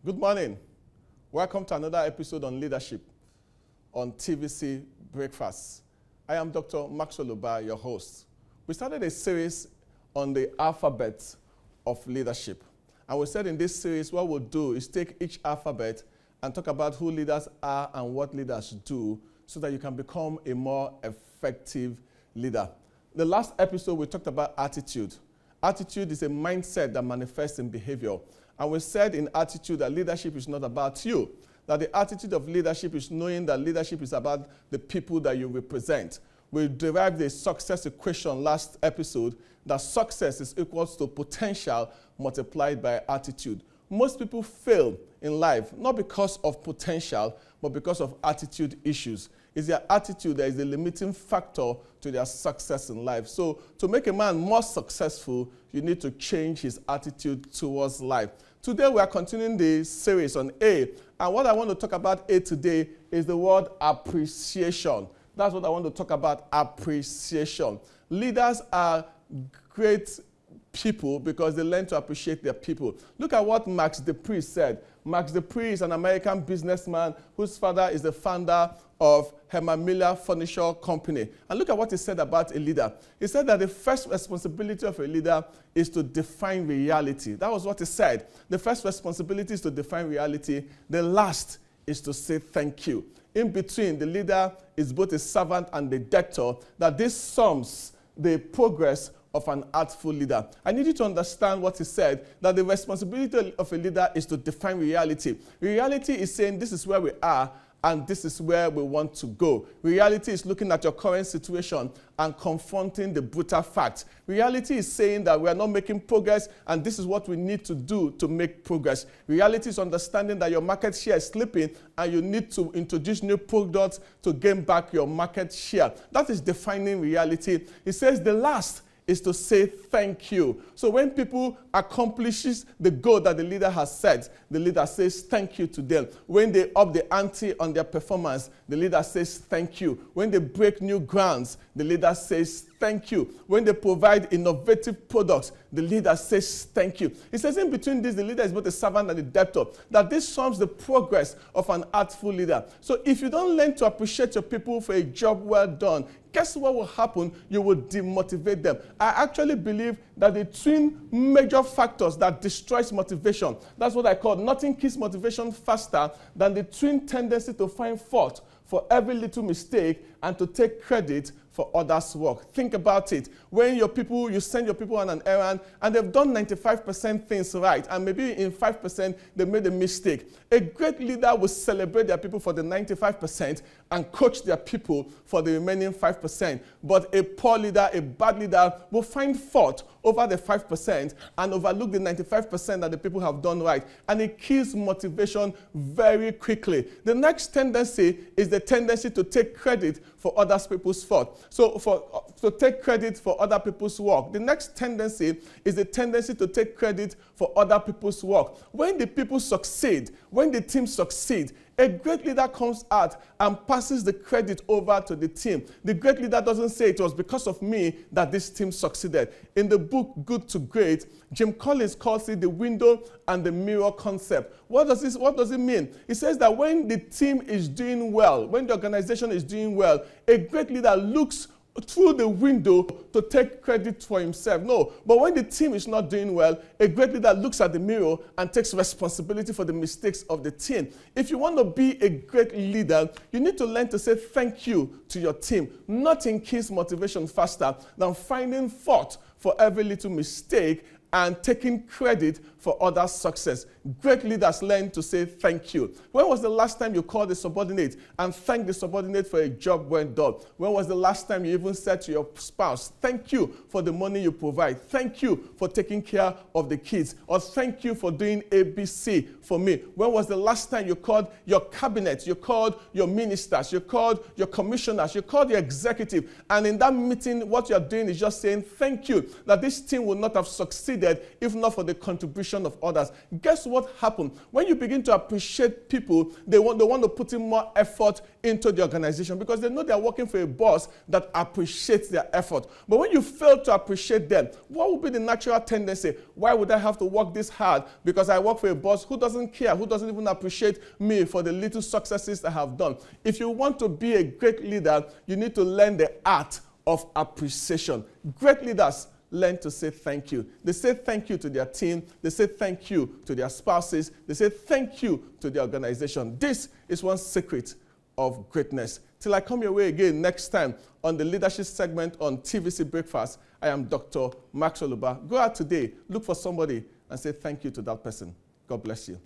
Good morning. Welcome to another episode on leadership on TVC Breakfast. I am Dr. Mawell, Ubah, your host. We started a series on the alphabet of leadership. And we said in this series, what we'll do is take each alphabet and talk about who leaders are and what leaders do so that you can become a more effective leader. The last episode, we talked about attitude. Attitude is a mindset that manifests in behavior. And we said in attitude that leadership is not about you. That the attitude of leadership is knowing that leadership is about the people that you represent. We derived a success equation last episode that success is equal to potential multiplied by attitude. Most people fail in life, not because of potential, but because of attitude issues. It's their attitude that is the limiting factor to their success in life. So to make a man more successful, you need to change his attitude towards life. Today we are continuing the series on A. And what I want to talk about A today is the word appreciation. That's what I want to talk about, appreciation. Leaders are great people because they learn to appreciate their people. Look at what Max Dupree said. Max Dupree is an American businessman whose father is the founder of Herman Miller Furniture Company. And look at what he said about a leader. He said that the first responsibility of a leader is to define reality. That was what he said. The first responsibility is to define reality. The last is to say thank you. In between, the leader is both a servant and a debtor, that this sums the progress of an artful leader. I need you to understand what he said, that the responsibility of a leader is to define reality. Reality is saying this is where we are and this is where we want to go. Reality is looking at your current situation and confronting the brutal facts. Reality is saying that we are not making progress and this is what we need to do to make progress. Reality is understanding that your market share is slipping and you need to introduce new products to gain back your market share. That is defining reality. It says the last is to say thank you. So when people accomplishes the goal that the leader has set, the leader says thank you to them. When they up the ante on their performance, the leader says thank you. When they break new grounds, the leader says thank you. When they provide innovative products, the leader says thank you. He says in between this, the leader is both a servant and a debtor, that this sums the progress of an artful leader. So if you don't learn to appreciate your people for a job well done, guess what will happen? You will demotivate them. I actually believe that the twin major factors that destroys motivation, that's what I call nothing kills motivation faster than the twin tendency to find fault for every little mistake and to take credit for others' work. Think about it. When you send your people on an errand and they've done 95% things right and maybe in 5% they made a mistake. A great leader will celebrate their people for the 95% and coach their people for the remaining 5%. But a poor leader, a bad leader will find fault over the 5% and overlook the 95% that the people have done right. And it kills motivation very quickly. The next tendency is the tendency to take credit for other people's fault. So to take credit for other people's work. The next tendency is the tendency to take credit for other people's work. When the people succeed, when the team succeed, a great leader comes out and passes the credit over to the team. The great leader doesn't say it was because of me that this team succeeded. In the book Good to Great, Jim Collins calls it the window and the mirror concept. What does it mean? It says that when the team is doing well, when the organization is doing well, a great leader looks through the window to take credit for himself. No, but when the team is not doing well, a great leader looks at the mirror and takes responsibility for the mistakes of the team. If you want to be a great leader, you need to learn to say thank you to your team. Nothing kills motivation faster than finding fault for every little mistake and taking credit for others' success. Great leaders learn to say thank you. When was the last time you called a subordinate and thanked the subordinate for a job well done? When was the last time you even said to your spouse, thank you for the money you provide, thank you for taking care of the kids, or thank you for doing ABC for me? When was the last time you called your cabinet, you called your ministers, you called your commissioners, you called your executive, and in that meeting what you're doing is just saying thank you, that this team would not have succeeded needed if not for the contribution of others. Guess what happened? When you begin to appreciate people, they want to put in more effort into the organization because they know they are working for a boss that appreciates their effort. But when you fail to appreciate them, what would be the natural tendency? Why would I have to work this hard because I work for a boss who doesn't care, who doesn't even appreciate me for the little successes I have done? If you want to be a great leader, you need to learn the art of appreciation. Great leaders learn to say thank you. They say thank you to their team. They say thank you to their spouses. They say thank you to the organization. This is one secret of greatness. Till I come your way again next time on the leadership segment on TVC Breakfast, I am Dr. Mawell. Go out today, look for somebody and say thank you to that person. God bless you.